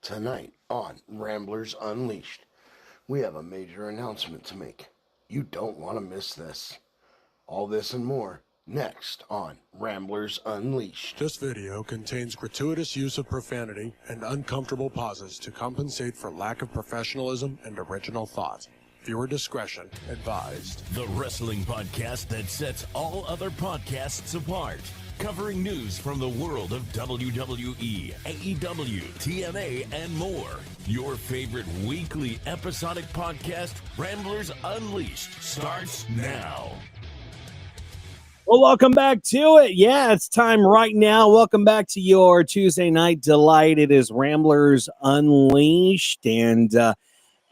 Tonight on Ramblers Unleashed, we have a major announcement to make. You don't want to miss this. All this and more next on Ramblers Unleashed. This video contains gratuitous use of profanity and uncomfortable pauses to compensate for lack of professionalism and original thought. Viewer discretion advised. The wrestling podcast that sets all other podcasts apart. Covering news from the world of WWE, AEW, TNA, and more. Your favorite weekly episodic podcast, Ramblers Unleashed, starts now. Well, welcome back to it. Yeah, it's time right now. Welcome back to your Tuesday Night Delight. It is Ramblers Unleashed. And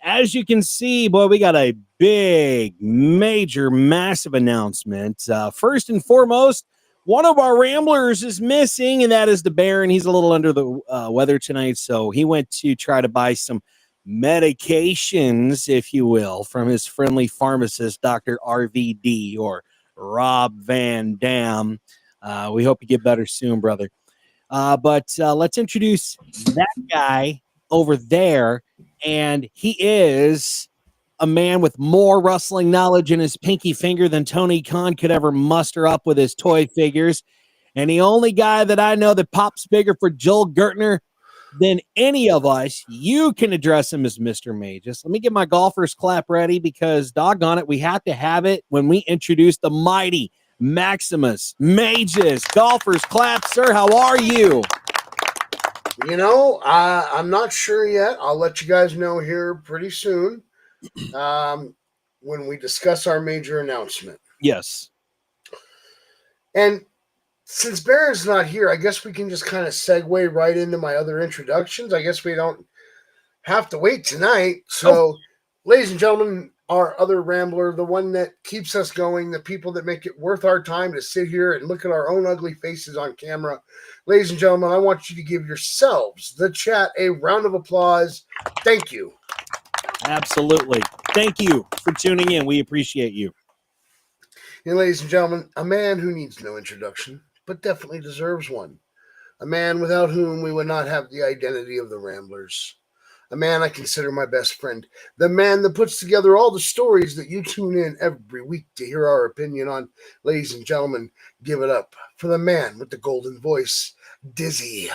as you can see, boy, we got a big, major, massive announcement. First and foremost, one of our Ramblers is missing, and that is the Baron. He's a little under the weather tonight, so he went to try to buy some medications, if you will, from his friendly pharmacist, Dr. RVD, or Rob Van Dam. We hope you get better soon, brother. But let's introduce that guy over there, and he is a man with more wrestling knowledge in his pinky finger than Tony Khan could ever muster up with his toy figures. And the only guy that I know that pops bigger for Joel Gertner than any of us, you can address him as Mr. Magius. Let me get my golfer's clap ready because, doggone it, we have to have it when we introduce the mighty Maximus Magius. Golfer's clap, sir. How are you? You know, I'm not sure yet. I'll let you guys know here pretty soon when we discuss our major announcement. Yes. And since Baron's not here, I guess we can just kind of segue right into my other introductions. I guess we don't have to wait tonight. So, ladies and gentlemen, our other Rambler, the one that keeps us going, the people that make it worth our time to sit here and look at our own ugly faces on camera. Ladies and gentlemen, I want you to give yourselves, the chat, a round of applause. Thank you. Absolutely. Thank you for tuning in. We appreciate you. And ladies and gentlemen, a man who needs no introduction, but definitely deserves one. A man without whom we would not have the identity of the Ramblers. A man I consider my best friend. The man that puts together all the stories that you tune in every week to hear our opinion on. Ladies and gentlemen, give it up for the man with the golden voice, Dizzy.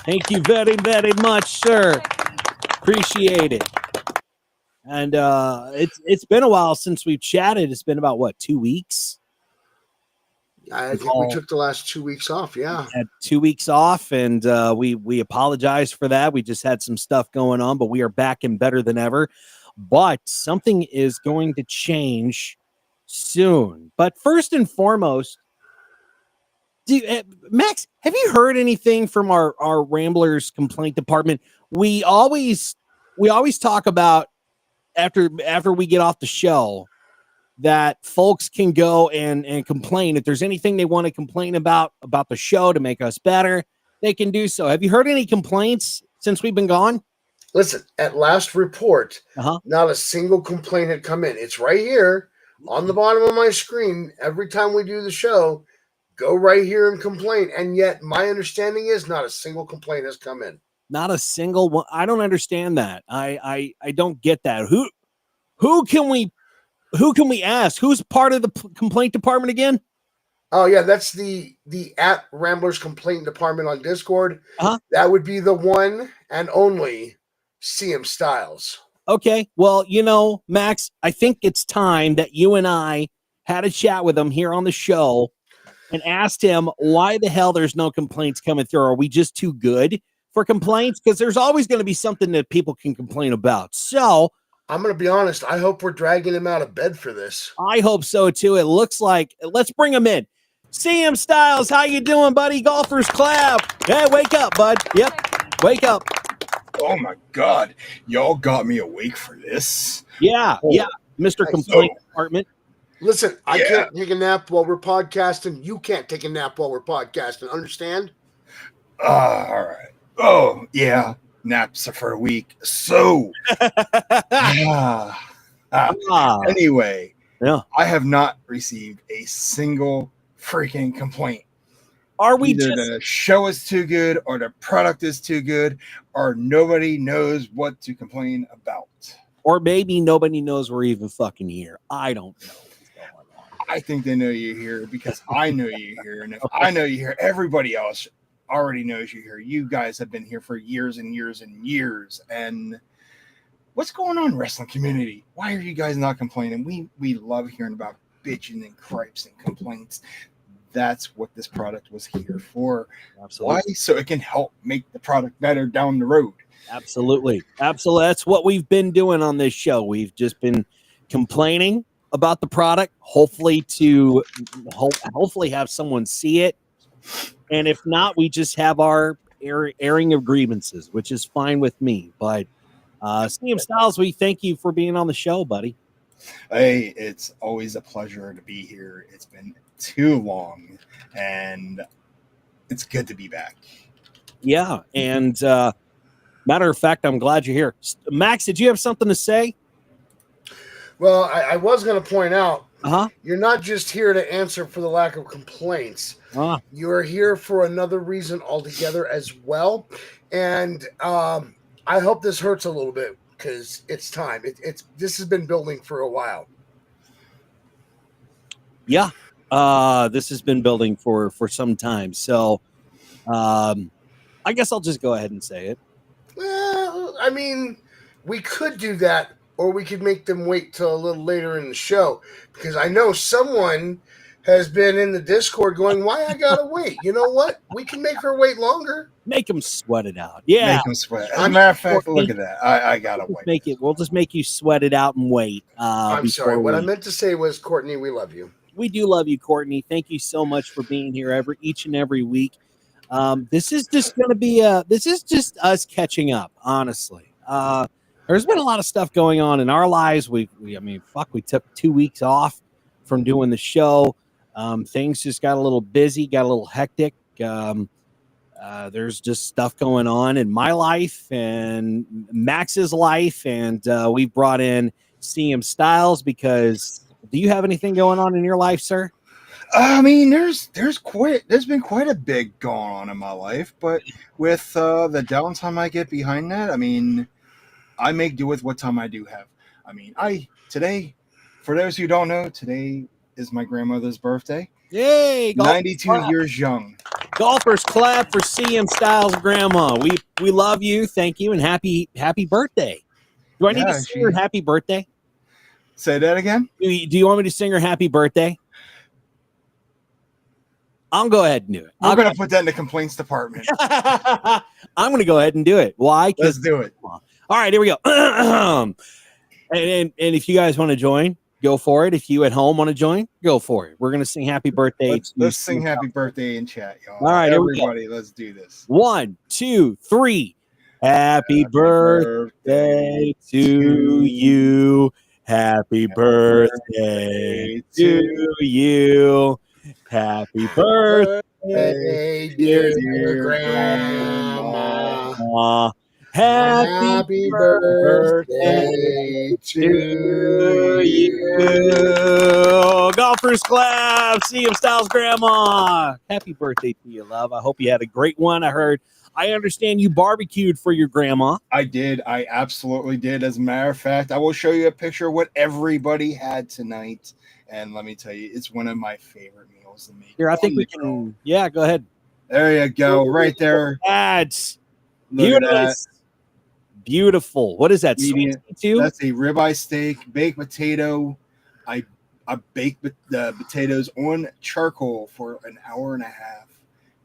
Thank you very, very much, sir. Appreciate it. And it's been a while since we've chatted. It's been about, what, 2 weeks? I think we took the last 2 weeks off, yeah. Had 2 weeks off, and we apologize for that. We just had some stuff going on, but we are back and better than ever. But something is going to change soon. But first and foremost, Max, have you heard anything from our Ramblers complaint department? We always talk about after we get off the show that folks can go and complain. If there's anything they want to complain about the show to make us better, they can do so. Have you heard any complaints since we've been gone? Listen, at last report, not a single complaint had come in. It's right here on the bottom of my screen. Every time we do the show, go right here and complain. And yet my understanding is not a single complaint has come in. Not a single one. I don't understand that. I don't get that. Who can we ask? Who's part of the complaint department again? Oh yeah, that's the at Ramblers complaint department on Discord. That would be the one and only CM Stylez. Okay, well, you know, Max, I think it's time that you and I had a chat with him here on the show and asked him why the hell there's no complaints coming through. Are we just too good for complaints? Because there's always going to be something that people can complain about. So I'm going to be honest. I hope we're dragging him out of bed for this. I hope so, too. It looks like. Let's bring him in. CM Stylez, how you doing, buddy? Golfer's clap. Hey, wake up, bud. Yep, wake up. Oh, my God. Y'all got me awake for this? Yeah, Mr. Complaint Department. Listen, I can't take a nap while we're podcasting. You can't take a nap while we're podcasting. Understand? All right. Oh, yeah. Naps are for a week. So, anyway, I have not received a single freaking complaint. Are we Either just the show is too good or the product is too good or nobody knows what to complain about. or maybe nobody knows we're even fucking here. I don't know what's going on. I think they know you're here because I know you're here. And if I know you're here, everybody else already knows you're here. You guys have been here for years and years and years. And what's going on, wrestling community? Why are you guys not complaining? We love hearing about bitching and gripes and complaints. That's what this product was here for. Absolutely. Why? So it can help make the product better down the road. Absolutely. That's what we've been doing on this show. We've just been complaining about the product, hopefully have someone see it. And if not, we just have our airing of grievances, which is fine with me. But CM Stylez, we thank you for being on the show, buddy. Hey, it's always a pleasure to be here. It's been too long, and it's good to be back. Yeah, and matter of fact, I'm glad you're here. Max, did you have something to say? Well, I was going to point out, Uh-huh. you're not just here to answer for the lack of complaints. You are here for another reason altogether as well. And I hope this hurts a little bit because it's time. This has been building for a while. Yeah, this has been building for some time. So I guess I'll just go ahead and say it. Well, I mean, we could do that, or we could make them wait till a little later in the show, because I know someone has been in the Discord going, why I gotta wait? You know what? We can make her wait longer. Make them sweat it out. Yeah. Make them sweat. As a matter of fact, look at that. I gotta wait. We'll just make you sweat it out and wait. I'm sorry. What I meant to say was, Courtney, we love you. We do love you, Courtney. Thank you so much for being here each and every week. This is just going to be this is just us catching up, honestly. There's been a lot of stuff going on in our lives. We took 2 weeks off from doing the show. Things just got a little busy, got a little hectic. There's just stuff going on in my life and Max's life, and we brought in CM Stylez because do you have anything going on in your life, sir? I mean, there's been quite a big going on in my life, but with the downtime I get behind that, I mean, I make do with what time I do have. I mean, today, for those who don't know, today is my grandmother's birthday. Yay! 92 years young. Golfers clap for CM Stylez' grandma. We love you, thank you, and happy birthday. Do I need to sing her happy birthday? Say that again? Do you want me to sing her happy birthday? I'll go ahead and do it. I'm going to put that in the complaints department. I'm going to go ahead and do it. Why? Let's do it. All right, here we go. and if you guys want to join, go for it. If you at home want to join, go for it. We're going to sing happy birthday. Let's sing happy birthday in chat, y'all. All right, everybody, let's do this. 1, 2, 3. Happy birthday to you. Happy birthday to you. Happy birthday, dear grandma. Happy birthday to you. Golfers clap. CM Stylez' grandma. Happy birthday to you, love. I hope you had a great one. I understand you barbecued for your grandma. I did. I absolutely did. As a matter of fact, I will show you a picture of what everybody had tonight. And let me tell you, it's one of my favorite meals to make. Here, I think we can. Yeah, go ahead. There you go. Right there. That's beautiful. What is that? Sweet too? That's a ribeye steak, baked potato. I baked the potatoes on charcoal for an hour and a half.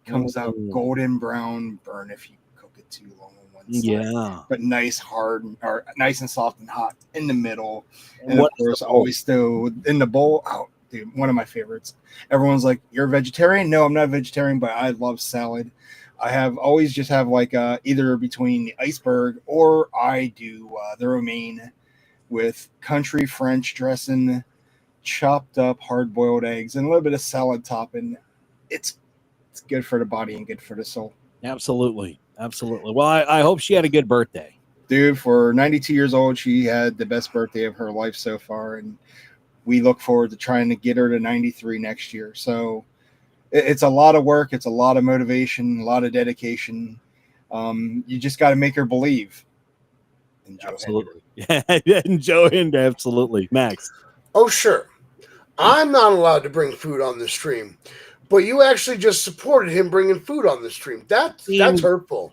Comes out golden brown, burn if you cook it too long on one side. Yeah, but nice and soft and hot in the middle. And of course, always throw in the bowl. Oh, dude, one of my favorites. Everyone's like, "You're a vegetarian?" No, I'm not a vegetarian, but I love salad. I always just have like either between the iceberg or I do the romaine with country French dressing, chopped up hard-boiled eggs, and a little bit of salad topping. It's good for the body and good for the soul. Absolutely. Well, I hope she had a good birthday. Dude, for 92 years old, she had the best birthday of her life so far, and we look forward to trying to get her to 93 next year. So It's a lot of work. It's a lot of motivation, a lot of dedication. You just got to make her believe. And Joe Absolutely. Yeah, and Joe Hinder, absolutely. Max. Oh, sure. I'm not allowed to bring food on the stream, but you actually just supported him bringing food on the stream. That's hurtful.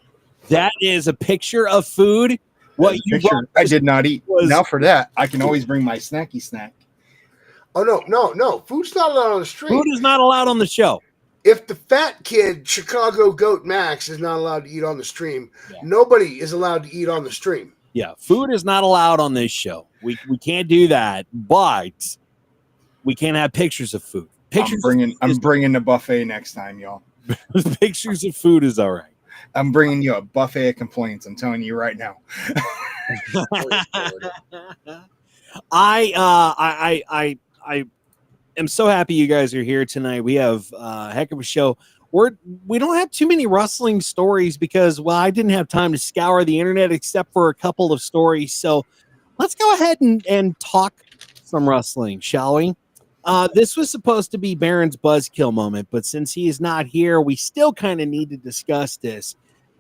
That is a picture of food. What you picture brought I did not eat. was- Now for that, I can always bring my snacky snack. Oh no! Food's not allowed on the stream. Food is not allowed on the show. If the fat kid Chicago Goat Max is not allowed to eat on the stream, Yeah. nobody is allowed to eat on the stream. Yeah, food is not allowed on this show. We can't do that, but we can't have pictures of food. Pictures I'm bringing the buffet next time, y'all. pictures of food is all right. I'm bringing you a buffet of complaints. I'm telling you right now. I am so happy you guys are here tonight. We have a heck of a show. We don't have too many wrestling stories because, well, I didn't have time to scour the internet except for a couple of stories. So let's go ahead and talk some wrestling, shall we? This was supposed to be Baron's buzzkill moment, but since he is not here, we still kind of need to discuss this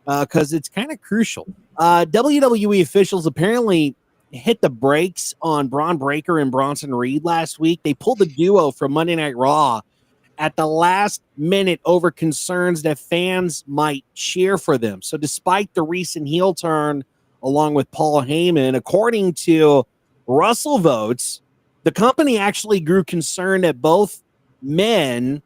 because it's kind of crucial. WWE officials apparently hit the brakes on Braun Breaker and Bronson Reed last week. They pulled the duo from Monday Night Raw at the last minute over concerns that fans might cheer for them. So despite the recent heel turn along with Paul Heyman, according to Russell votes, the company actually grew concerned that both men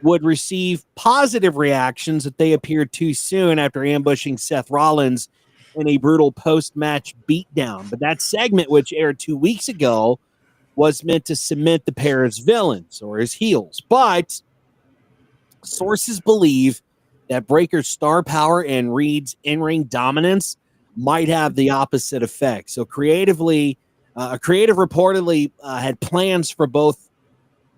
would receive positive reactions if they appeared too soon after ambushing Seth Rollins in a brutal post-match beatdown. But that segment, which aired 2 weeks ago, was meant to cement the pair as villains or as heels. But sources believe that Breaker's star power and Reed's in-ring dominance might have the opposite effect. So creatively, Creative reportedly had plans for both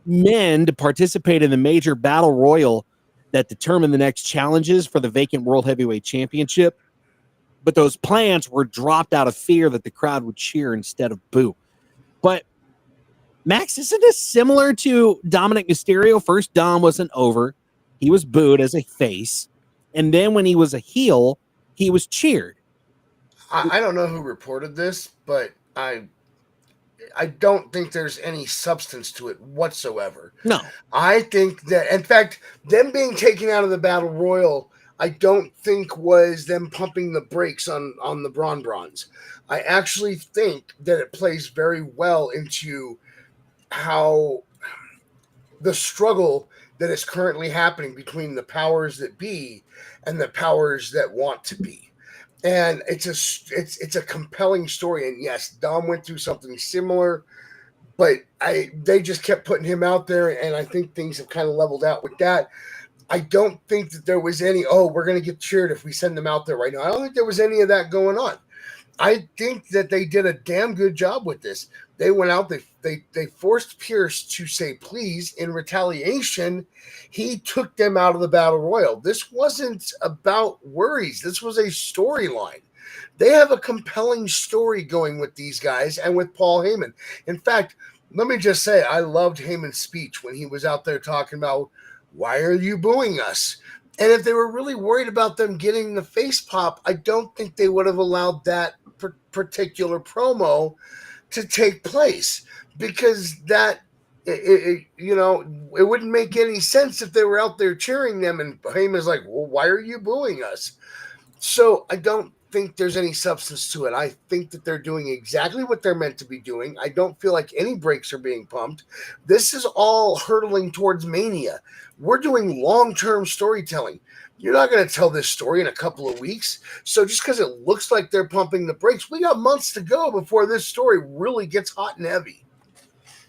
men to participate in the major battle royal that determined the next challenges for the vacant World Heavyweight Championship. But those plans were dropped out of fear that the crowd would cheer instead of boo. But Max, isn't this similar to Dominic Mysterio? First, Dom wasn't over. He was booed as a face. And then when he was a heel, he was cheered. I don't know who reported this, but I don't think there's any substance to it whatsoever. No. I think that, in fact, them being taken out of the Battle Royal, I don't think was them pumping the brakes on the Bronze. I actually think that it plays very well into how the struggle that is currently happening between the powers that be and the powers that want to be. And it's a compelling story. And yes, Dom went through something similar, but they just kept putting him out there, and I think things have kind of leveled out with that. I don't think that there was any, we're going to get cheered if we send them out there right now. I don't think there was any of that going on. I think that they did a damn good job with this. They went out, they forced Pierce to say please. In retaliation, he took them out of the Battle Royal. This wasn't about worries. This was a storyline. They have a compelling story going with these guys and with Paul Heyman. In fact, let me just say, I loved Heyman's speech when he was out there talking about, why are you booing us? And if they were really worried about them getting the face pop, I don't think they would have allowed that particular promo to take place, because it wouldn't make any sense if they were out there cheering them and Heyman's like, well, why are you booing us? So I don't think there's any substance to it. I think that they're doing exactly what they're meant to be doing. I don't feel like any brakes are being pumped. This is all hurtling towards Mania. We're doing long-term storytelling. You're not going to tell this story in a couple of weeks. So just because it looks like they're pumping the brakes, we got months to go before this story really gets hot and heavy.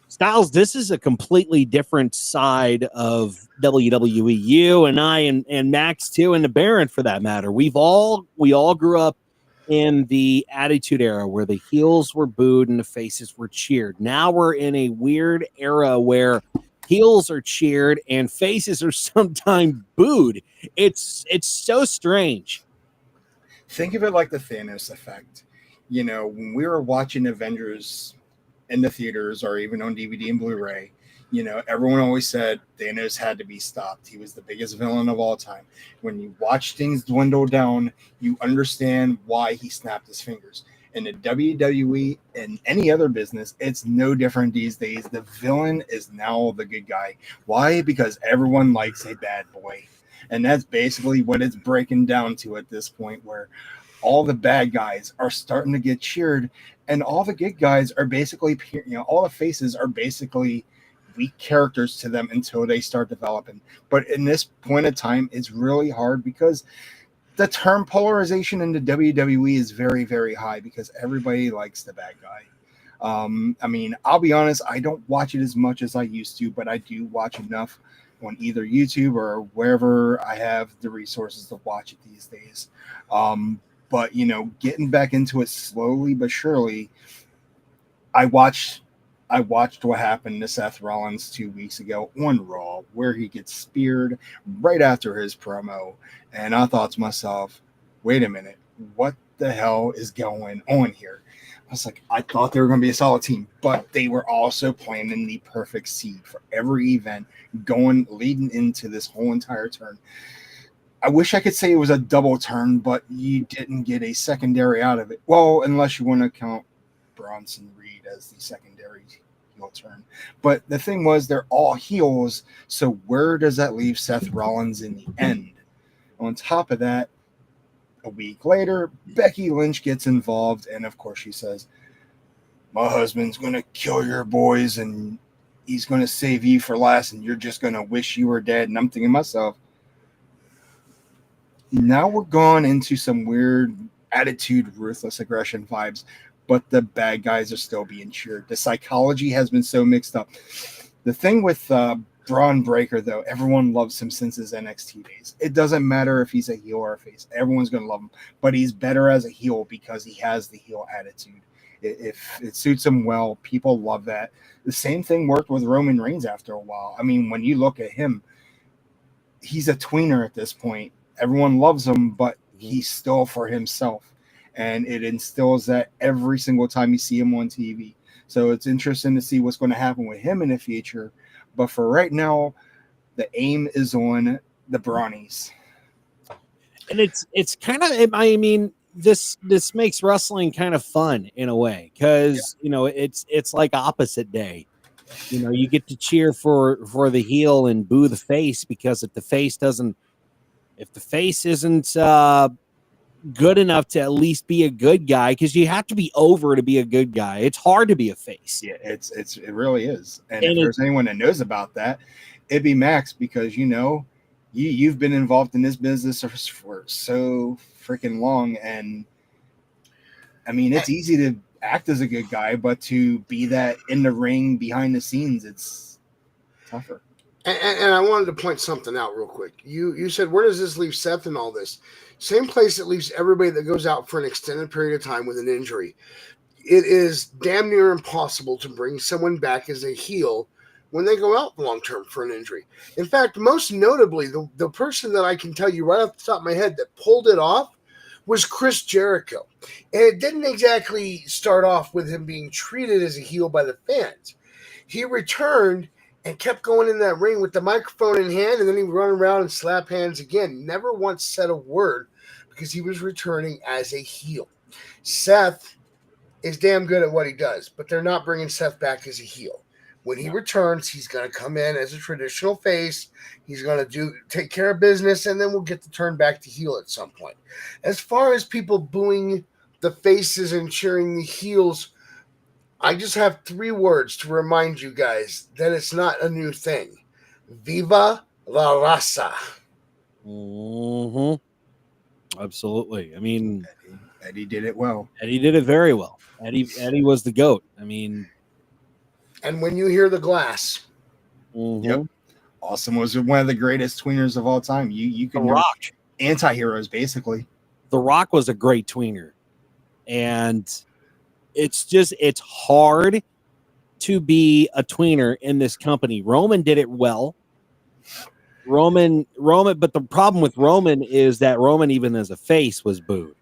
Stylez, this is a completely different side of WWE. You and I and Max too, and the Baron for that matter. We all grew up in the Attitude Era where the heels were booed and the faces were cheered. Now we're in a weird era where heels are cheered and faces are sometimes booed. It's so strange. Think of it like the Thanos effect. You know, when we were watching Avengers in the theaters or even on DVD and Blu-ray, everyone always said Thanos had to be stopped. He was the biggest villain of all time. When you watch things dwindle down, you understand why he snapped his fingers. In the WWE and any other business, it's no different these days. The villain is now the good guy. Why? Because everyone likes a bad boy. And that's basically what it's breaking down to at this point, where all the bad guys are starting to get cheered, and all the good guys are basically, all the faces are basically weak characters to them until they start developing. But in this point of time, it's really hard because the term polarization in the WWE is very, very high because everybody likes the bad guy. I'll be honest, I don't watch it as much as I used to, but I do watch enough on either YouTube or wherever I have the resources to watch it these days. But getting back into it slowly but surely, I watched what happened to Seth Rollins 2 weeks ago on Raw, where he gets speared right after his promo. And I thought to myself, wait a minute, what the hell is going on here? I was like, I thought they were going to be a solid team, but they were also planning the perfect seed for every event leading into this whole entire turn. I wish I could say it was a double turn, but you didn't get a secondary out of it. Well, unless you want to count Bronson Reed as the secondary heel turn. But the thing was, they're all heels, so where does that leave Seth Rollins in the end? On top of that, a week later, Becky Lynch gets involved, and of course she says, my husband's going to kill your boys, and he's going to save you for last, and you're just going to wish you were dead. And I'm thinking to myself, now we're going into some weird attitude, ruthless aggression vibes, but the bad guys are still being cheered. The psychology has been so mixed up. The thing with Braun Breaker, though, everyone loves him since his NXT days. It doesn't matter if he's a heel or a face. Everyone's going to love him, but he's better as a heel because he has the heel attitude. If it suits him well, people love that. The same thing worked with Roman Reigns after a while. When you look at him, he's a tweener at this point. Everyone loves him, but he's still for himself. And it instills that every single time you see him on TV. So it's interesting to see what's going to happen with him in the future. But for right now, the aim is on the Brawnies. And it's kind of, this makes wrestling kind of fun in a way, because it's like opposite day. You get to cheer for the heel and boo the face, because if the face isn't good enough to at least be a good guy, because you have to be over to be a good guy. It's hard to be a face. Yeah, it really is. And if there's anyone that knows about that, it'd be Max, because you've been involved in this business for so freaking long, and it's easy to act as a good guy, but to be that in the ring behind the scenes, it's tougher. And I wanted to point something out real quick. You said, where does this leave Seth in all this? Same place it leaves everybody that goes out for an extended period of time with an injury. It is damn near impossible to bring someone back as a heel when they go out long-term for an injury. In fact, most notably, the person that I can tell you right off the top of my head that pulled it off was Chris Jericho. And it didn't exactly start off with him being treated as a heel by the fans. He returned and kept going in that ring with the microphone in hand, and then he would run around and slap hands again. Never once said a word, because he was returning as a heel. Seth is damn good at what he does, but they're not bringing Seth back as a heel. When he returns, he's going to come in as a traditional face. He's going to take care of business, and then we'll get to turn back to heel at some point. As far as people booing the faces and cheering the heels, I just have 3 words to remind you guys that it's not a new thing. Viva la raza. Mm-hmm. Absolutely. Eddie did it well. Eddie did it very well. Eddie was the GOAT. And when you hear the glass. Mm-hmm. Yep. Austin was one of the greatest tweeners of all time. You can Rock. Anti-heroes, basically. The Rock was a great tweener. And it's hard to be a tweener in this company. Roman did it well. Roman, but the problem with Roman is that Roman, even as a face, was booed.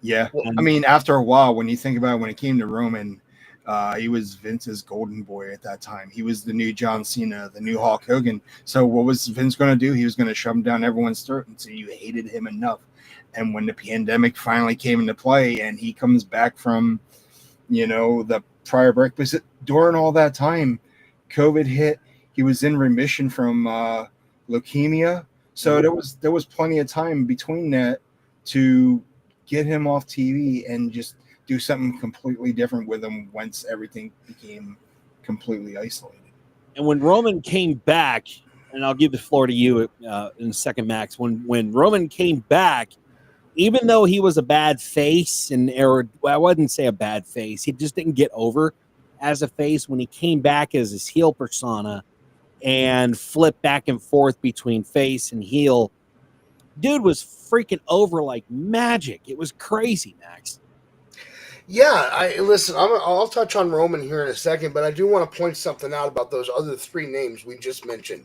Yeah. After a while, when you think about it, when it came to Roman, He was Vince's golden boy at that time. He was the new John Cena, the new Hulk Hogan. So what was Vince going to do? He was going to shove him down everyone's throat until you hated him enough. And when the pandemic finally came into play and he comes back from, the prior break, but during all that time, COVID hit. He was in remission from leukemia. So there was plenty of time between that to get him off TV and just do something completely different with him once everything became completely isolated. And when Roman came back, and I'll give the floor to you in a second, Max. When Roman came back, even though he was a bad face, I wouldn't say a bad face, he just didn't get over as a face. When he came back as his heel persona and flipped back and forth between face and heel, dude was freaking over like magic. It was crazy, Max. Yeah, I'll touch on Roman here in a second, but I do want to point something out about those other three names we just mentioned.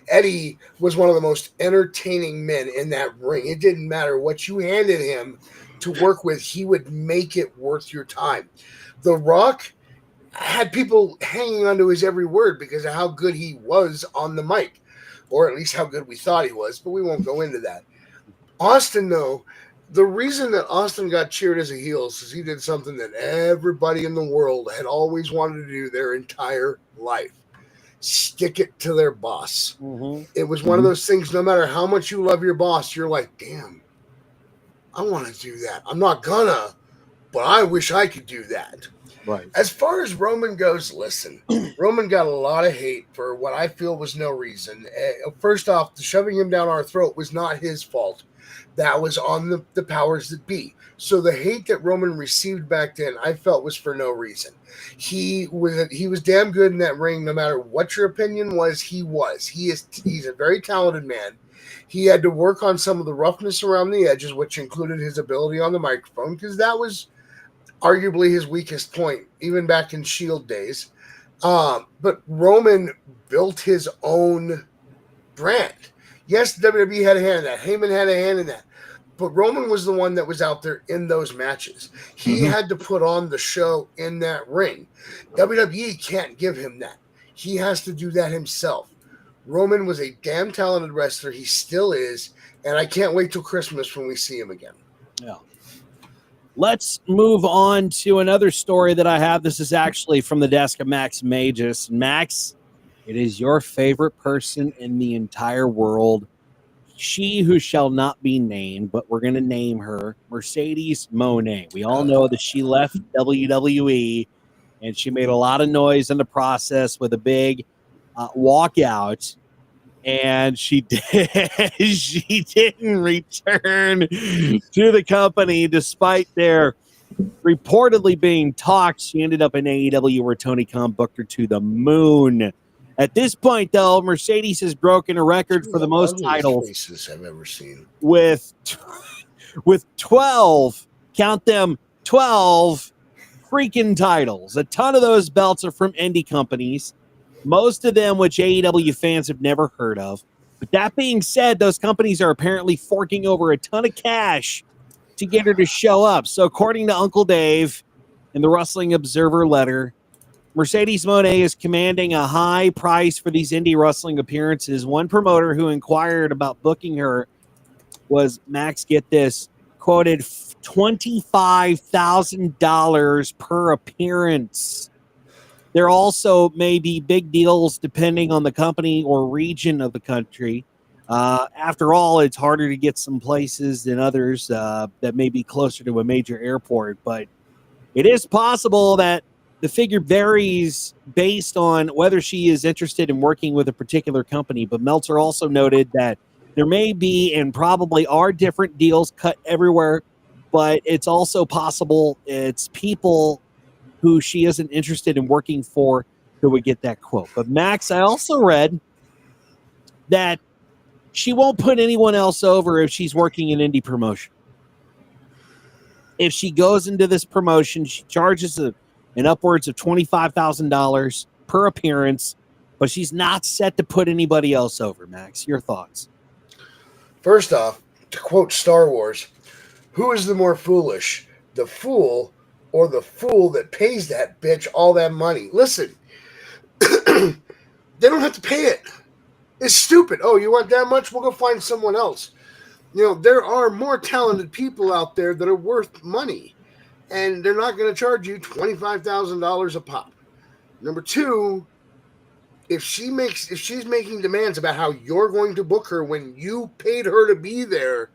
Eddie was one of the most entertaining men in that ring. It didn't matter what you handed him to work with, he would make it worth your time. The Rock had people hanging onto his every word because of how good he was on the mic, or at least how good we thought he was, but we won't go into that. Austin, though, the reason that Austin got cheered as a heel is because he did something that everybody in the world had always wanted to do their entire life. Stick it to their boss. Mm-hmm. It was one of those things, no matter how much you love your boss, you're like, damn, I want to do that. I'm not gonna, but I wish I could do that. Right. As far as Roman goes, listen, Roman got a lot of hate for what I feel was no reason. First off, the shoving him down our throat was not his fault. That was on the powers that be. So the hate that Roman received back then, I felt was for no reason. He was damn good in that ring, no matter what your opinion was. He's a very talented man. He had to work on some of the roughness around the edges, which included his ability on the microphone, because that was arguably his weakest point, even back in Shield days. But Roman built his own brand. Yes, WWE had a hand in that. Heyman had a hand in that. But Roman was the one that was out there in those matches. He had to put on the show in that ring. WWE can't give him that. He has to do that himself. Roman was a damn talented wrestler. He still is. And I can't wait till Christmas when we see him again. Yeah. Let's move on to another story that I have. This is actually from the desk of Max Magius. Max, it is your favorite person in the entire world. She who shall not be named, but we're going to name her Mercedes Moné. We all know that she left WWE, and she made a lot of noise in the process with a big walkout. And she didn't return to the company despite their reportedly being talks. She ended up in AEW, where Tony Khan booked her to the moon. At this point, though, Mercedes has broken a record for the most titles faces I've ever seen. With 12, count them, 12 freaking titles. A ton of those belts are from indie companies, most of them which AEW fans have never heard of. But that being said, those companies are apparently forking over a ton of cash to get her to show up. So according to Uncle Dave in the Wrestling Observer letter, Mercedes Moné is commanding a high price for these indie wrestling appearances. One promoter who inquired about booking her was, Max, get this, quoted $25,000 per appearance. There also may be big deals depending on the company or region of the country. After all, it's harder to get some places than others that may be closer to a major airport. But it is possible that the figure varies based on whether she is interested in working with a particular company. But Meltzer also noted that there may be and probably are different deals cut everywhere, but it's also possible it's people who she isn't interested in working for who would get that quote. But Max, I also read that she won't put anyone else over if she's working in indie promotion. If she goes into this promotion, she charges an upwards of $25,000 per appearance, but she's not set to put anybody else over. Max, your thoughts? First off, to quote Star Wars, who is the more foolish, the fool or the fool that pays that bitch all that money. Listen, they don't have to pay it. It's stupid. Oh, you want that much? We'll go find someone else. There are more talented people out there that are worth money, and they're not going to charge you $25,000 a pop. Number two, if she's making demands about how you're going to book her when you paid her to be there,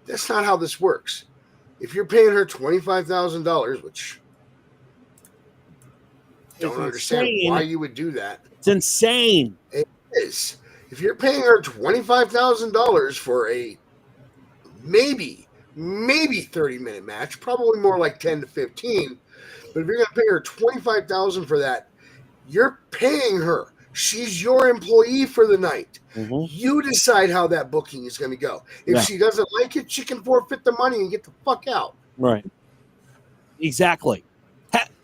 that's not how this works. If you're paying her $25,000, which I don't understand why you would do that. It's insane. It is. If you're paying her $25,000 for a maybe 30-minute match, probably more like 10 to 15, but if you're going to pay her $25,000 for that, you're paying her. She's your employee for the night. Mm-hmm. You decide how that booking is going to go. If she doesn't like it, she can forfeit the money and get the fuck out. Right. Exactly.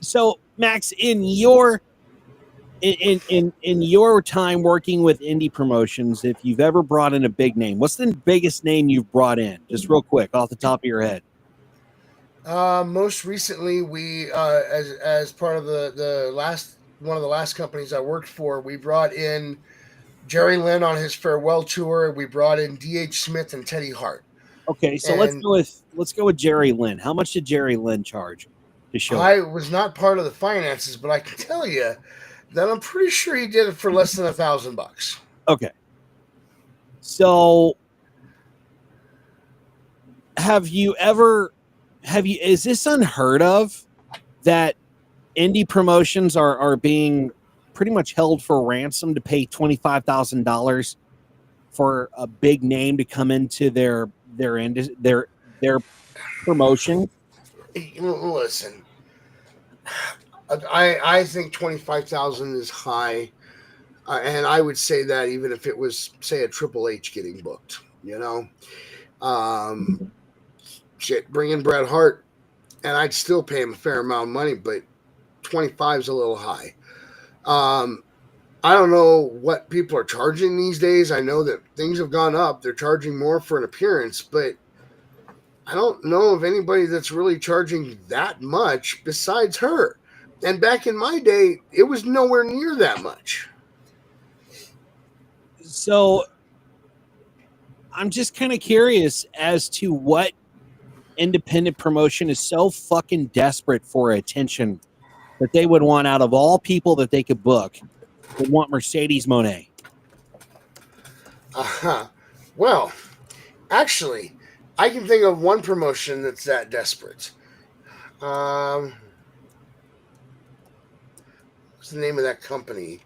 So, Max, in your time working with indie promotions, if you've ever brought in a big name, what's the biggest name you've brought in? Just real quick, off the top of your head. Most recently, we as part of one of the last companies I worked for, we brought in Jerry Lynn on his farewell tour. We brought in D.H. Smith and Teddy Hart. Okay, so let's go with Jerry Lynn. How much did Jerry Lynn charge to show? I was not part of the finances, but I can tell you that I'm pretty sure he did it for less than $1,000. Okay. So is this unheard of that indie promotions are being pretty much held for ransom to pay $25,000 for a big name to come into their promotion? Listen, I think 25,000 is high, and I would say that even if it was, say, a Triple H getting booked, bring in Bret Hart, and I'd still pay him a fair amount of money, but 25 is a little high. I don't know what people are charging these days. I know that things have gone up. They're charging more for an appearance, but I don't know of anybody that's really charging that much besides her. And back in my day, it was nowhere near that much. So I'm just kind of curious as to what independent promotion is so fucking desperate for attention that they would want, out of all people that they could book, would want Mercedes Moné. Well, actually, I can think of one promotion that's that desperate. What's the name of that company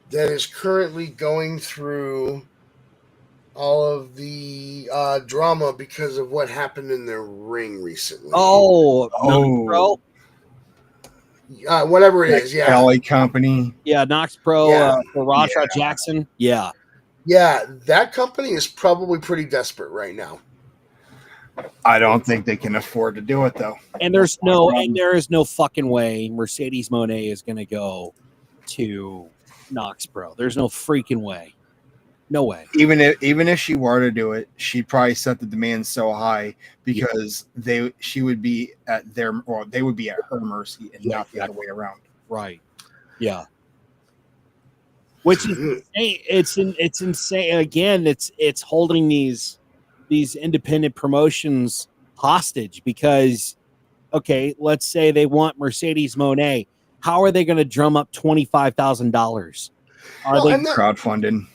that is currently going through all of the drama because of what happened in their ring recently? Bro. Whatever it is, yeah. LA company. Yeah, Knox Pro for Rasha Jackson. Yeah. Yeah, that company is probably pretty desperate right now. I don't think they can afford to do it though. And there is no fucking way Mercedes Moné is going to go to Knox Pro. There's no freaking way. No way. Even if she were to do it, she'd probably set the demand so high because she would be at they would be at her mercy and not the other way around. Right. Yeah. Which is insane. It's insane. Again, it's holding these independent promotions hostage because, okay, let's say they want Mercedes Moné. How are they going to drum up $25,000? Are they crowdfunding?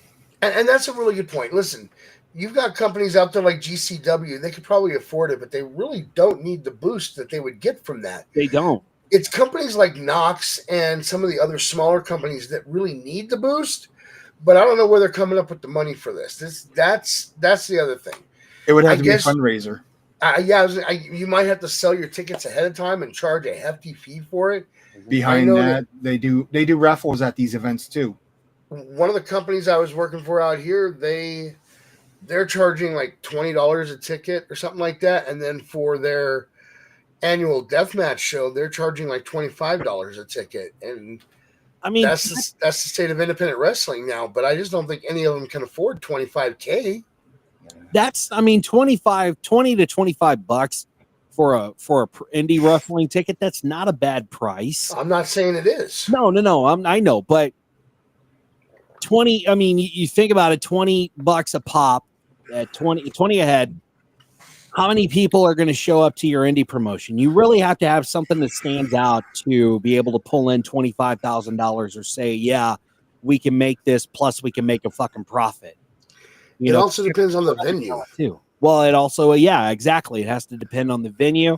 And that's a really good point. Listen, you've got companies out there like GCW. They could probably afford it, but they really don't need the boost that they would get from that. They don't. It's companies like Knox and some of the other smaller companies that really need the boost, but I don't know where they're coming up with the money for this. That's the other thing. It would have to be a fundraiser. You might have to sell your tickets ahead of time and charge a hefty fee for it. Behind that, they do raffles at these events too. One of the companies I was working for out here, they're charging like $20 a ticket or something like that, and then for their annual deathmatch show, they're charging like $25 a ticket. And I mean, that's the state of independent wrestling now. But I just don't think any of them can afford $25K. That's, I mean, $20 to $25 for a indie wrestling ticket, that's not a bad price. I'm not saying it is. No. I know, but 20. I mean, you think about it, $20 a pop at 20 a head. How many people are going to show up to your indie promotion? You really have to have something that stands out to be able to pull in $25,000 or say, yeah, we can make this. Plus, we can make a fucking profit. It also depends on the venue too. Well, it also, yeah, exactly. It has to depend on the venue,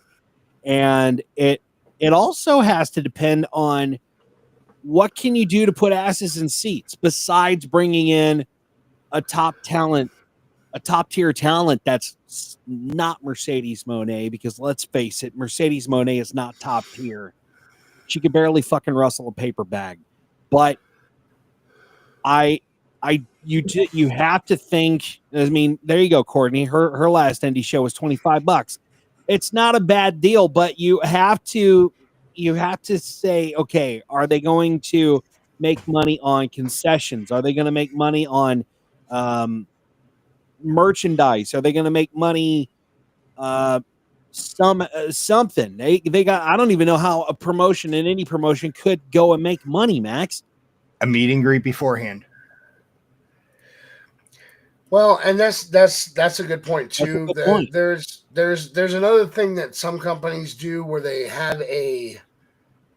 and it also has to depend on what can you do to put asses in seats besides bringing in a top tier talent that's not Mercedes Moné, because let's face it, Mercedes Moné is not top tier. She could barely fucking rustle a paper bag. But you have to think, I mean, there you go, Courtney. Her last indie show was $25. It's not a bad deal, but you have to say, okay, are they going to make money on concessions? Are they going to make money on merchandise? Are they going to make money something? They got, I don't even know how a promotion, an indie promotion, could go and make money, Max. A meet and greet beforehand. Well, and that's a good point too. There's another thing that some companies do where they have a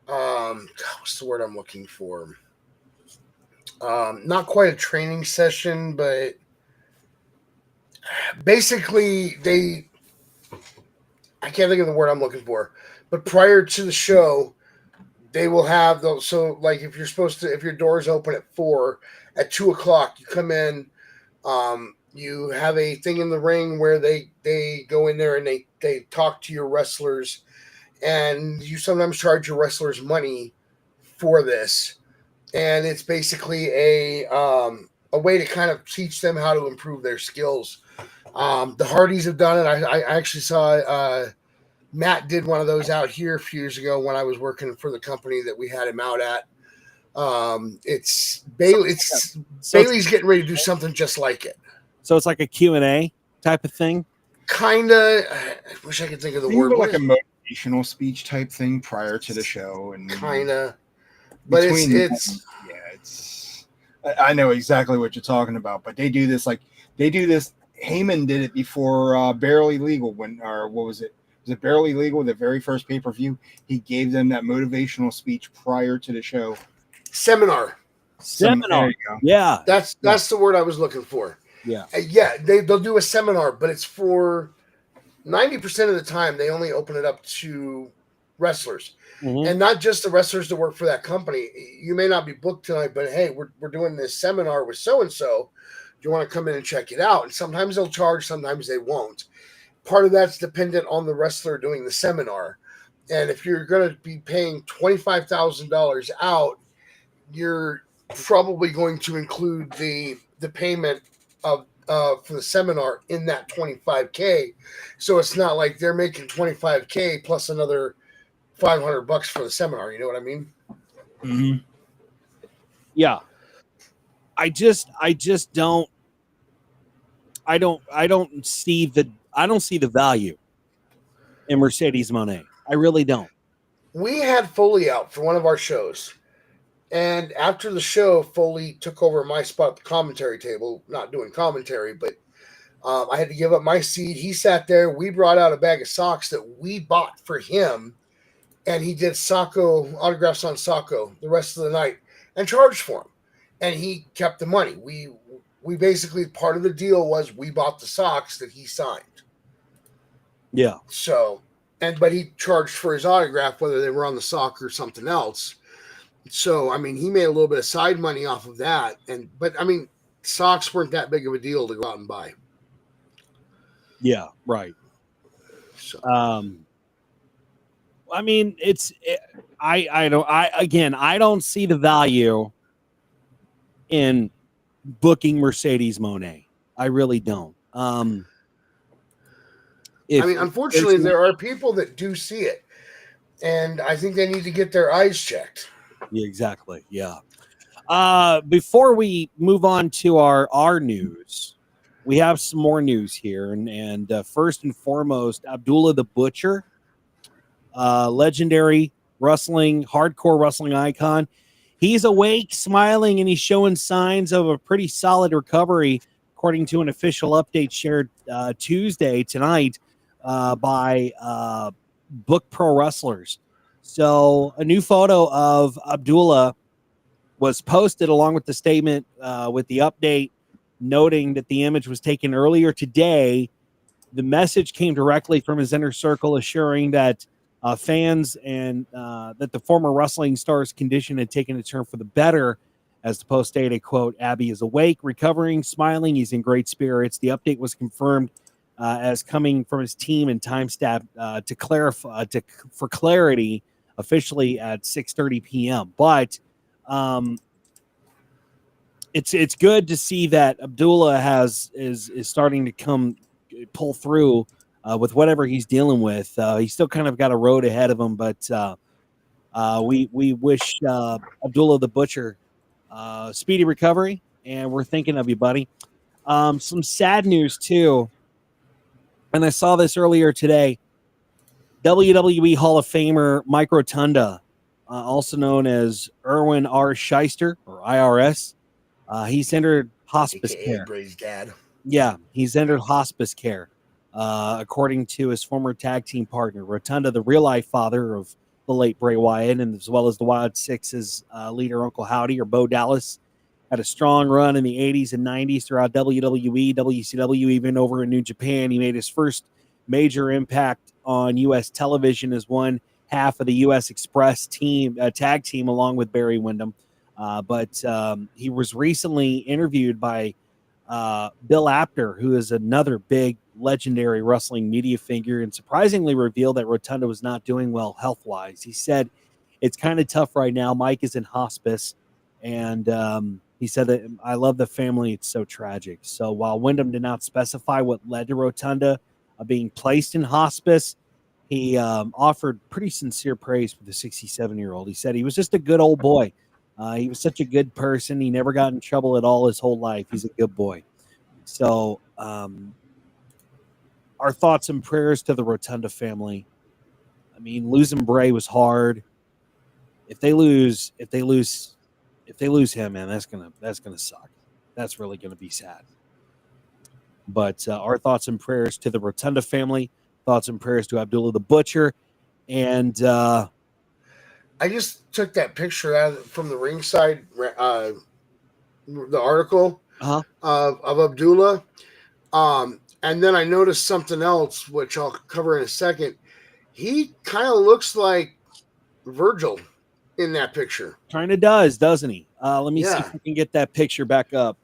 what's the word I'm looking for? Not quite a training session, but basically I can't think of the word I'm looking for. But prior to the show, they will have those. So, like, if your doors open at 4, at 2:00, you come in. You have a thing in the ring where they go in there and they talk to your wrestlers, and you sometimes charge your wrestlers money for this. And it's basically a way to kind of teach them how to improve their skills. The Hardys have done it. I actually saw Matt did one of those out here a few years ago when I was working for the company that we had him out at. Bailey's getting ready to do something just like it. So it's like a Q&A type of thing? Kinda. I wish I could think of the word. Like a motivational speech type thing prior to the show. And kinda. But it's I know exactly what you're talking about, but they do this Heyman did it before Barely Legal what was it? Was it Barely Legal, the very first pay-per-view? He gave them that motivational speech prior to the show. Seminar. There you go. Yeah. That's the word I was looking for. Yeah. They'll do a seminar, but it's for 90% of the time they only open it up to wrestlers. Mm-hmm. And not just the wrestlers that work for that company. You may not be booked tonight, but hey, we're doing this seminar with so-and-so. Do you want to come in and check it out? And sometimes they'll charge, sometimes they won't. Part of that's dependent on the wrestler doing the seminar. And if you're going to be paying $25,000 out, you're probably going to include the payment of for the seminar in that $25K. So it's not like they're making $25K plus another $500 for the seminar. You know what I mean? Mm-hmm. Yeah. I don't see the value in Mercedes Moné. I really don't. We had Foley out for one of our shows. And after the show, Foley took over my spot at the commentary table, not doing commentary, but I had to give up my seat. He sat there. We brought out a bag of socks that we bought for him, and he did autographs on Sacco the rest of the night and charged for him. And he kept the money. We basically, part of the deal was we bought the socks that he signed. Yeah. So, but he charged for his autograph, whether they were on the sock or something else. So, I mean, he made a little bit of side money off of that. But I mean, socks weren't that big of a deal to go out and buy. Yeah, right. So. I mean, I don't see the value in booking Mercedes Moné. I really don't. Unfortunately, there are people that do see it, and I think they need to get their eyes checked. Yeah, exactly. Yeah. Before we move on to our news, we have some more news here, and first and foremost, Abdullah the Butcher legendary hardcore wrestling icon. He's awake, smiling, and he's showing signs of a pretty solid recovery, according to an official update shared Tuesday tonight by Book Pro Wrestlers. So a new photo of Abdullah was posted along with the statement with the update, noting that the image was taken earlier today. The message came directly from his inner circle, assuring that fans and that the former wrestling star's condition had taken a turn for the better. As the post stated, quote, Abby is awake, recovering, smiling. He's in great spirits. The update was confirmed as coming from his team and time stamp to clarify for clarity officially at 6:30 p.m. But it's good to see that Abdullah is starting to pull through with whatever he's dealing with. He's still kind of got a road ahead of him, but we wish Abdullah the Butcher speedy recovery, and we're thinking of you, buddy. Some sad news too, and I saw this earlier today. WWE Hall of Famer Mike Rotunda, also known as Erwin R. Shyster or IRS, he's entered hospice AKA care. Bray's dad. Yeah, he's entered hospice care, according to his former tag team partner. Rotunda, the real-life father of the late Bray Wyatt, and as well as the Wild Six's leader, Uncle Howdy, or Bo Dallas, had a strong run in the 80s and 90s throughout WWE, WCW, even over in New Japan. He made his first major impact on U.S. television as one half of the U.S. Express team, tag team, along with Barry Windham. But he was recently interviewed by Bill Apter, who is another big legendary wrestling media figure, and surprisingly revealed that Rotunda was not doing well health-wise. He said, it's kind of tough right now. Mike is in hospice, and he said that I love the family. It's so tragic. So while Wyndham did not specify what led to Rotunda being placed in hospice, he offered pretty sincere praise for the 67-year-old. He said he was just a good old boy. He was such a good person. He never got in trouble at all his whole life. He's a good boy. So our thoughts and prayers to the Rotunda family. I mean, losing Bray was hard. If they lose him, man, that's gonna suck. That's really gonna be sad. But our thoughts and prayers to the Rotunda family. Thoughts and prayers to Abdullah the Butcher, and I just took that picture from the ringside, the article of Abdullah, and then I noticed something else, which I'll cover in a second. He kind of looks like Virgil in that picture. Kind of does, doesn't he? Let me see if we can get that picture back up.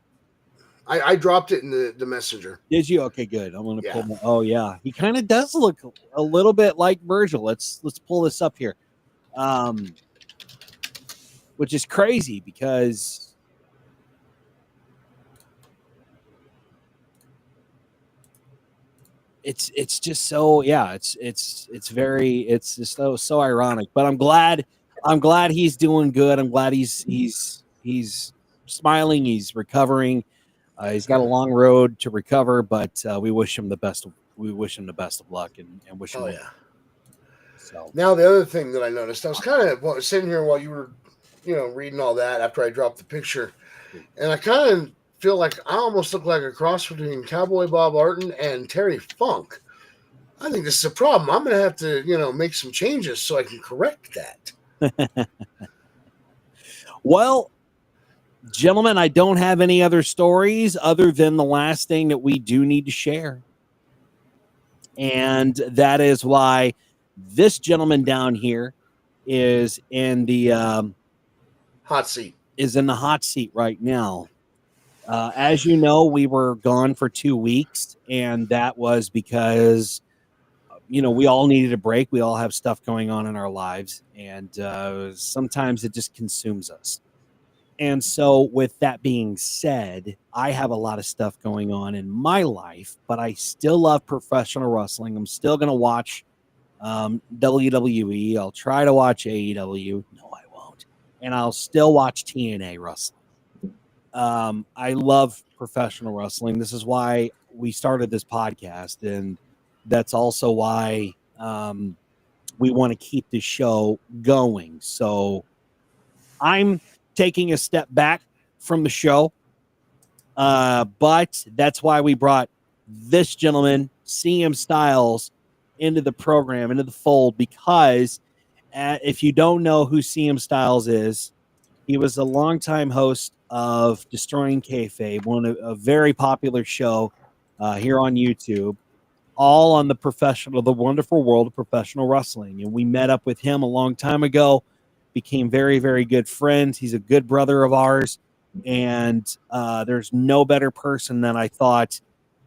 I dropped it in the messenger. Did you? Okay, good. I'm gonna pull. Oh yeah, he kind of does look a little bit like Virgil. Let's pull this up here, which is crazy because it's just so it's just so ironic. But I'm glad he's doing good. I'm glad he's smiling. He's recovering. He's got a long road to recover, but we wish him the best. We wish him the best of luck and wish him. Oh yeah. So now the other thing that I noticed, I was kind of sitting here while you were, reading all that after I dropped the picture, and I kind of feel like I almost look like a cross between Cowboy Bob Orton and Terry Funk. I think this is a problem. I'm going to have to, make some changes so I can correct that. Well, gentlemen, I don't have any other stories other than the last thing that we do need to share. And that is why this gentleman down here is in the hot seat. Is in the hot seat right now. As you know, we were gone for 2 weeks, and that was because we all needed a break. We all have stuff going on in our lives, and sometimes it just consumes us. And so with that being said, I have a lot of stuff going on in my life, but I still love professional wrestling. I'm still going to watch WWE. I'll try to watch AEW. No, I won't. And I'll still watch TNA wrestling. I love professional wrestling. This is why we started this podcast. And that's also why we want to keep the show going. So I'm taking a step back from the show. But that's why we brought this gentleman, CM Stylez, into the program, into the fold, because if you don't know who CM Stylez is, he was a longtime host of Destroying Kayfabe, a very popular show here on YouTube, all on the wonderful world of professional wrestling. And we met up with him a long time ago, became very, very good friends. He's a good brother of ours. And there's no better person than I thought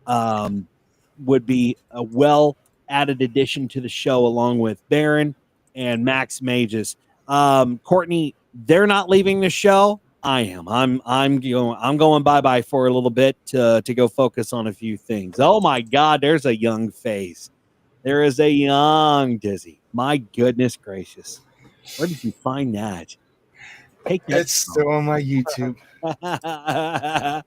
would be a well added addition to the show, along with Baron and Max Magius. Courtney, they're not leaving the show. I am. I'm going bye-bye for a little bit to go focus on a few things. Oh my God, there's a young face. There is a young Dizzy. My goodness gracious. Where did you find that? Take that. It's still on my YouTube.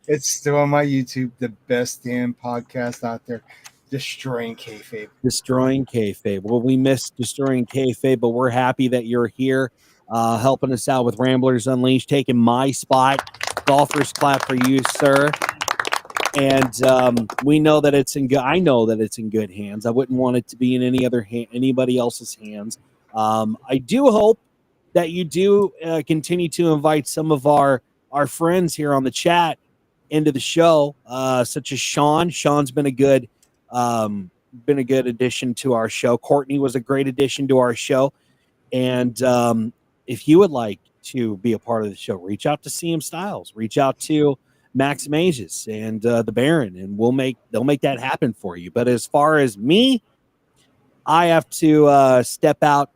It's still on my YouTube. The best damn podcast out there. Destroying Kayfabe. Destroying Kayfabe. Well, we missed Destroying Kayfabe, but we're happy that you're here, helping us out with Ramblers Unleashed, taking my spot. Golfers clap for you, sir. And we know that it's in good. I know that it's in good hands. I wouldn't want it to be in anybody else's hands. I do hope that you do continue to invite some of our friends here on the chat into the show, such as Sean. Sean's been a good addition to our show. Courtney was a great addition to our show. And if you would like to be a part of the show, reach out to CM Stylez, reach out to Max Magius and the Baron, and they'll make that happen for you. But as far as me, I have to step out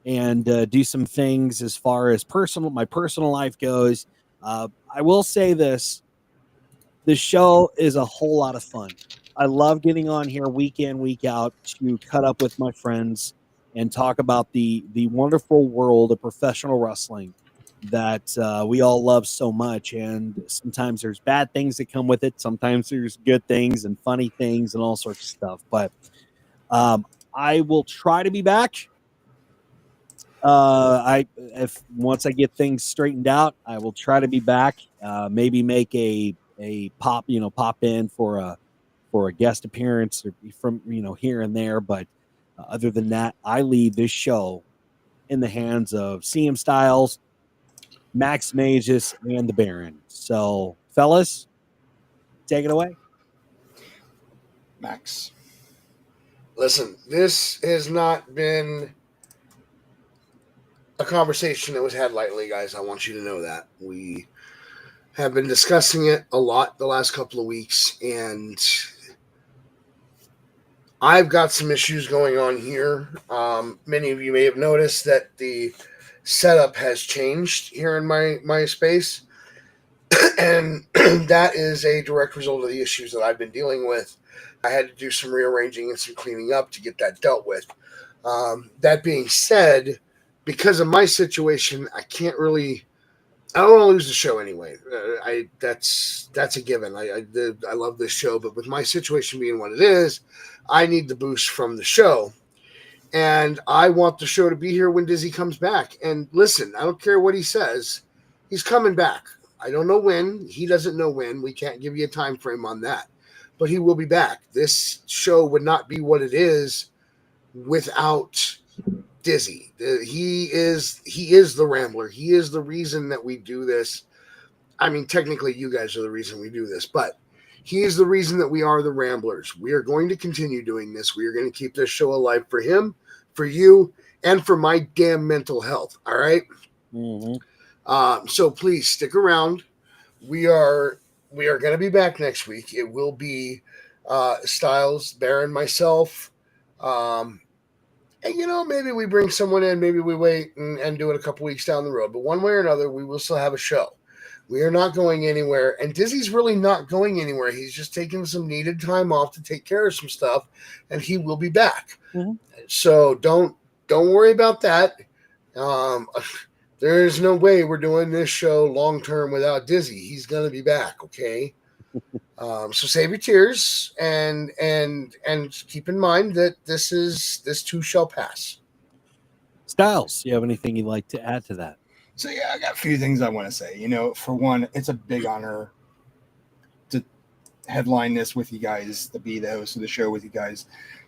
and do some things as far as my personal life goes. I will say this: the show is a whole lot of fun. I love getting on here week in, week out to cut up with my friends and talk about the wonderful world of professional wrestling that we all love so much. And sometimes there's bad things that come with it. Sometimes there's good things and funny things and all sorts of stuff. But I will try to be back. If once I get things straightened out, I will try to be back. Maybe make a pop in for a guest appearance or from here and there. But other than that, I leave this show in the hands of CM Stylez, Max Magius, and the Baron. So, fellas, take it away. Max. Listen, this has not been a conversation that was had lightly, guys. I want you to know that. We have been discussing it a lot the last couple of weeks, and I've got some issues going on here. Many of you may have noticed that the setup has changed here in my space, and that is a direct result of the issues that I've been dealing with. I had to do some rearranging and some cleaning up to get that dealt with. That being said, because of my situation, I don't want to lose the show anyway. That's a given. I love this show, but with my situation being what it is, I need the boost from the show. And I want the show to be here when Dizzy comes back. And listen, I don't care what he says. He's coming back. I don't know when. He doesn't know when. We can't give you a time frame on that. But he will be back. This show would not be what it is without Dizzy. He is the Rambler. He is the reason that we do this. I mean, technically, you guys are the reason we do this, but he is the reason that we are the Ramblers. We are going to continue doing this. We are going to keep this show alive for him, for you, and for my damn mental health. All right? Mm-hmm. So please stick around. We are going to be back next week. It will be Stylez, Baron, myself. And, maybe we bring someone in. Maybe we wait and do it a couple weeks down the road. But one way or another, we will still have a show. We are not going anywhere. And Dizzy's really not going anywhere. He's just taking some needed time off to take care of some stuff. And he will be back. Mm-hmm. So don't worry about that. There is no way we're doing this show long term without Dizzy. He's going to be back, okay? So save your tears and keep in mind that this too shall pass. Stylez, you have anything you'd like to add to that? So yeah, I got a few things I want to say. For one, it's a big honor to headline this with you guys, to be the host of the show with you guys,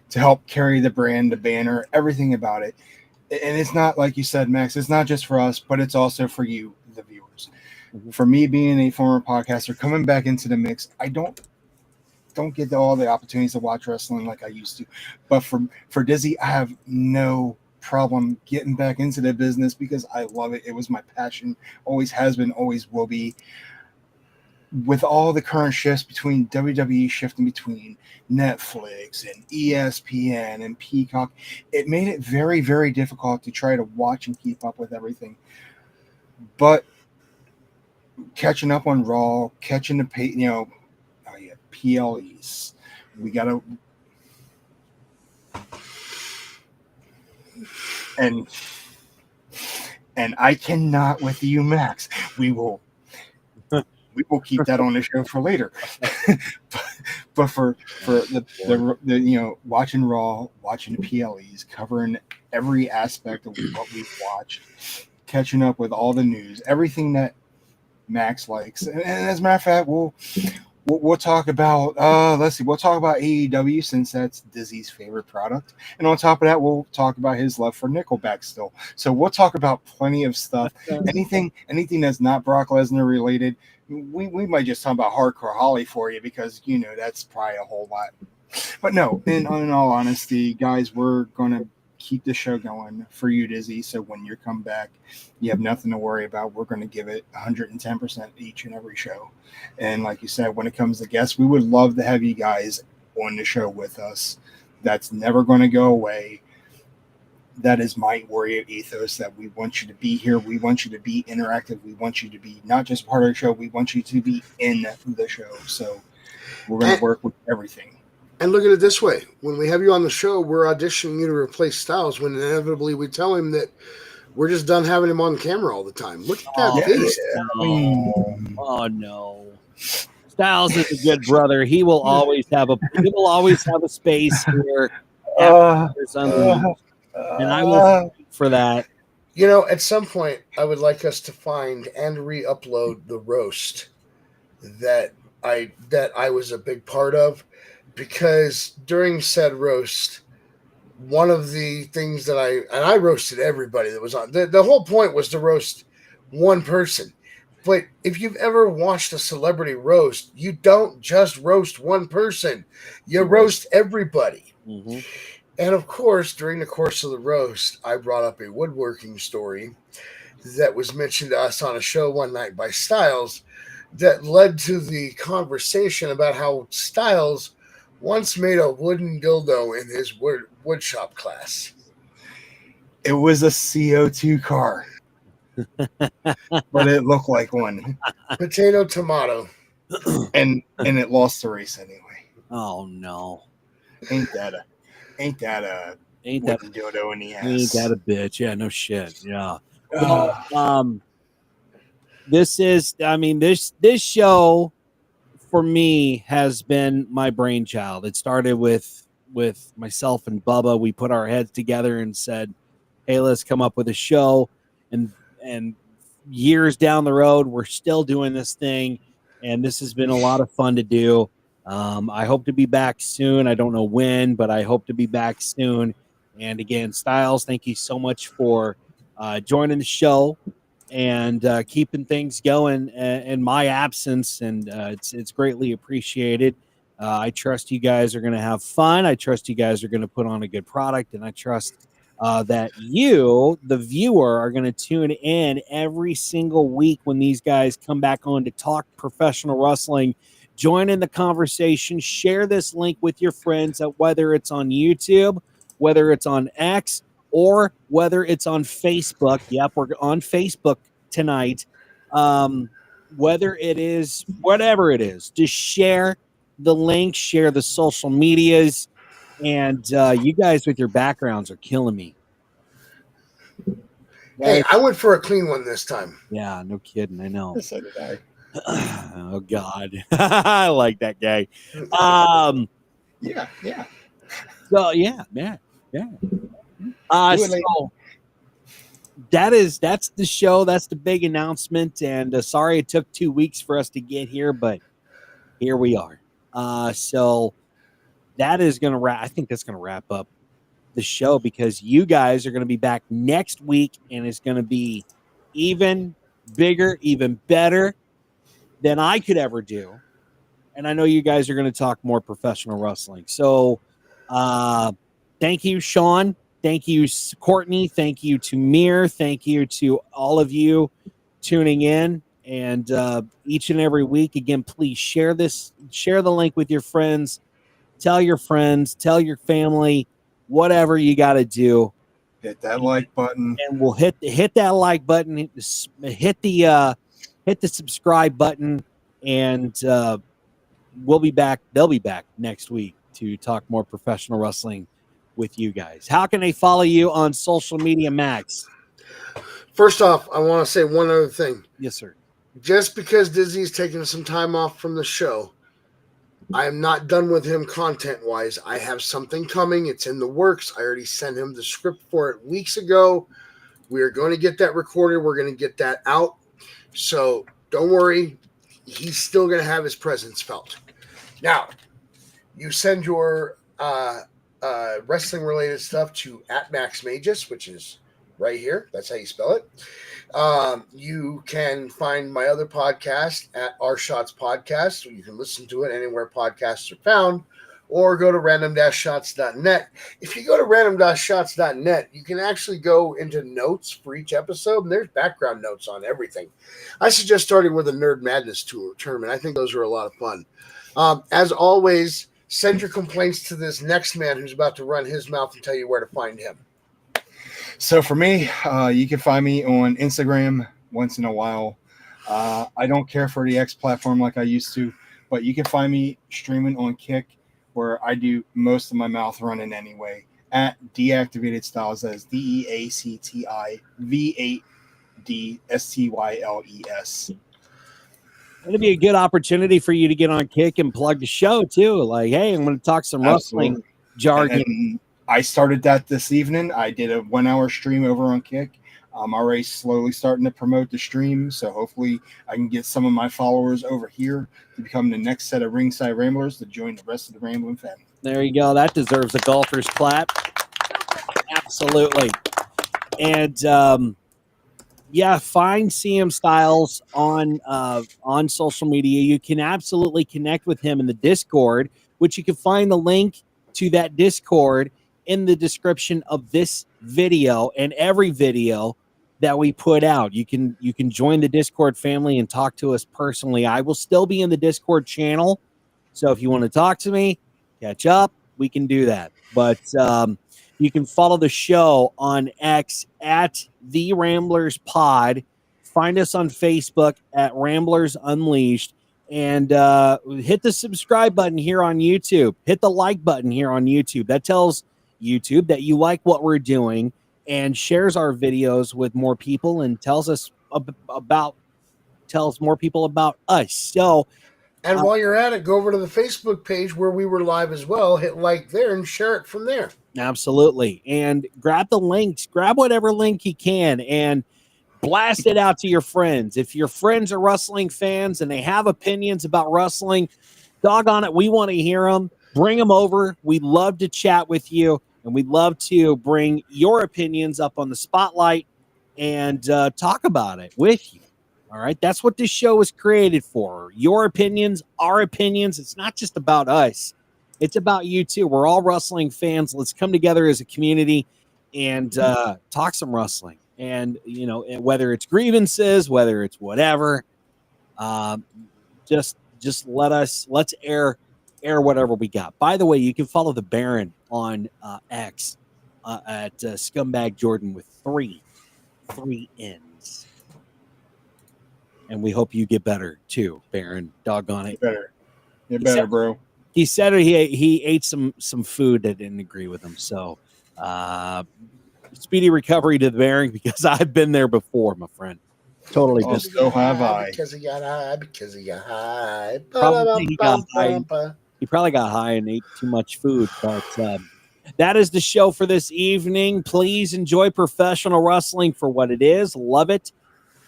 to help carry the brand, the banner, everything about it. And it's not, like you said, Max, it's not just for us, but it's also for you, the viewers. Mm-hmm. For me, being a former podcaster, coming back into the mix, I don't get all the opportunities to watch wrestling like I used to. But for Dizzy, I have no problem getting back into the business because I love it. It was my passion, always has been, always will be. With all the current shifts between WWE shifting between Netflix and ESPN and Peacock, it made it very, very difficult to try to watch and keep up with everything. But catching up on Raw, catching the PLEs, we gotta, and I cannot with you, Max. We will keep that on the show for later. but for the watching Raw, watching the PLEs, covering every aspect of what we've watched, catching up with all the news, everything that Max likes. And as a matter of fact, we'll talk about we'll talk about AEW, since that's Dizzy's favorite product. And on top of that, we'll talk about his love for Nickelback still. So we'll talk about plenty of stuff. Anything that's not Brock Lesnar related, we might just talk about Hardcore Holly for you, because that's probably a whole lot. But no, in all honesty, guys, we're gonna keep the show going for you, Dizzy. So when you come back, you have nothing to worry about. We're going to give it 110% each and every show. And like you said, when it comes to guests, we would love to have you guys on the show with us. That's never going to go away. That is my Warrior ethos, that we want you to be here. We want you to be interactive. We want you to be not just part of the show. We want you to be in the show. So we're going to work with everything. And look at it this way. When we have you on the show, we're auditioning you to replace Stylez, when inevitably we tell him that we're just done having him on camera all the time. Look at that face. Oh no. Stylez is a good brother. He will always have a space here. And I will fight for that. At some point, I would like us to find and re-upload the roast that I was a big part of. Because during said roast, one of the things that I roasted everybody that was on. The whole point was to roast one person. But if you've ever watched a celebrity roast, you don't just roast one person. You roast everybody. Mm-hmm. And of course, during the course of the roast, I brought up a woodworking story that was mentioned to us on a show one night by Stylez that led to the conversation about how Stylez once made a wooden dildo in his woodshop class. It was a CO2 car, but it looked like one. Potato, tomato. And it lost the race anyway. Oh no. Ain't that a dildo in the ass? Ain't that a bitch? Yeah, no shit. Yeah. Well, this show for me has been my brainchild. It started with myself and Bubba. We put our heads together and said, hey, let's come up with a show. And years down the road, we're still doing this thing. And this has been a lot of fun to do. I hope to be back soon. I don't know when, but I hope to be back soon. And again, Stylez, thank you so much for joining the show and keeping things going in my absence, and it's greatly appreciated. I trust you guys are going to have fun. I trust you guys are going to put on a good product, and I trust that you, the viewer, are going to tune in every single week when these guys come back on to talk professional wrestling. Join in the conversation. Share this link with your friends, whether it's on YouTube, whether it's on X, or whether it's on Facebook. Yep, we're on Facebook tonight. Whether it is, whatever it is, just share the link, share the social medias, and you guys with your backgrounds are killing me. Hey, I went for a clean one this time. Yeah, no kidding. I know. So did I. Oh God, I like that guy. Yeah. So yeah. So that's the show. That's the big announcement. And sorry it took 2 weeks for us to get here, but here we are. So that is going to wrap. I think that's going to wrap up the show because you guys are going to be back next week, and it's going to be even bigger, even better than I could ever do. And I know you guys are going to talk more professional wrestling. So thank you, Sean. Thank you, Courtney. Thank you to Mir. Thank you to all of you tuning in. And each and every week, again, please share the link with your friends. Tell your friends, tell your family, whatever you got to do. Hit that like button, and we'll hit that like button. Hit the subscribe button, and we'll be back. They'll be back next week to talk more professional wrestling with you guys. How can they follow you on social media, Max? First off, I want to say one other thing. Yes, sir. Just because Disney's taking some time off from the show, I am not done with him content-wise. I have something coming. It's in the works. I already sent him the script for it weeks ago. We are going to get that recorded. We're going to get that out. So don't worry. He's still going to have his presence felt. Now, you send your wrestling-related stuff to @MaxMagus, which is right here. That's how you spell it. You can find my other podcast at Our Shots Podcast. You can listen to it anywhere podcasts are found, or go to random-shots.net. If you go to random-shots.net, you can actually go into notes for each episode, and there's background notes on everything. I suggest starting with a Nerd Madness tournament. I think those are a lot of fun. As always, send your complaints to this next man who's about to run his mouth and tell you where to find him. So for me, you can find me on Instagram once in a while. I don't care for the X platform like I used to, but you can find me streaming on Kick, where I do most of my mouth running anyway, at Deactivated Stylez, DEACTIV8DSTYLES. It'll be a good opportunity for you to get on Kick and plug the show too. Like, hey, I'm going to talk some wrestling jargon. And I started that this evening. I did a 1 hour stream over on Kick. I'm already slowly starting to promote the stream, so hopefully I can get some of my followers over here to become the next set of Ringside Ramblers to join the rest of the Rambling family. There you go. That deserves a golfer's clap. Absolutely. And find CM Stylez on social media. You can absolutely connect with him in the Discord, which you can find the link to that Discord in the description of this video and every video that we put out. You can join the Discord family and talk to us personally. I will still be in the Discord channel, so if you want to talk to me, catch up, we can do that. But you can follow the show on X at The Ramblers Pod. Find us on Facebook at Ramblers Unleashed. And hit the subscribe button here on YouTube. Hit the like button here on YouTube. That tells YouTube that you like what we're doing and shares our videos with more people and tells more people about us. So, and while you're at it, go over to the Facebook page where we were live as well. Hit like there and share it from there. Absolutely. And grab the links. Grab whatever link you can and blast it out to your friends. If your friends are wrestling fans and they have opinions about wrestling, doggone it, we want to hear them. Bring them over. We'd love to chat with you, and we'd love to bring your opinions up on the spotlight and talk about it with you. All right? That's what this show was created for. Your opinions, our opinions. It's not just about us. It's about you, too. We're all wrestling fans. Let's come together as a community and talk some wrestling. And, you know, whether it's grievances, whether it's whatever, just let's air whatever we got. By the way, you can follow the Baron on X at Scumbag Jordan with three N's. And we hope you get better too, Baron. Doggone it. Get better, bro. He said he ate some food that didn't agree with him. So speedy recovery to the Baron, because I've been there before, my friend. Totally. Oh, so have I. Because he got high. Probably he got high. He probably got high and ate too much food, but That is the show for this evening. Please enjoy professional wrestling for what it is. Love it.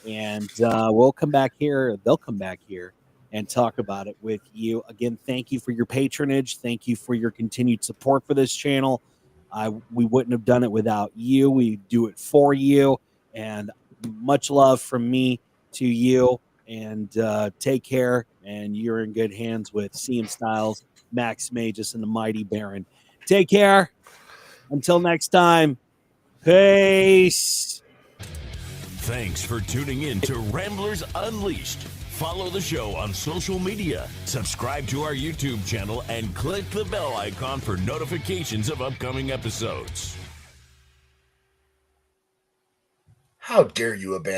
And we'll come back here. They'll come back here and talk about it with you. Again, thank you for your patronage. Thank you for your continued support for this channel. We wouldn't have done it without you. We do it for you. And much love from me to you. And take care. And you're in good hands with CM Stylez, Max Magius, and the Mighty Baron. Take care. Until next time. Peace. Thanks for tuning in to Ramblers Unleashed. Follow the show on social media, subscribe to our YouTube channel, and click the bell icon for notifications of upcoming episodes. How dare you abandon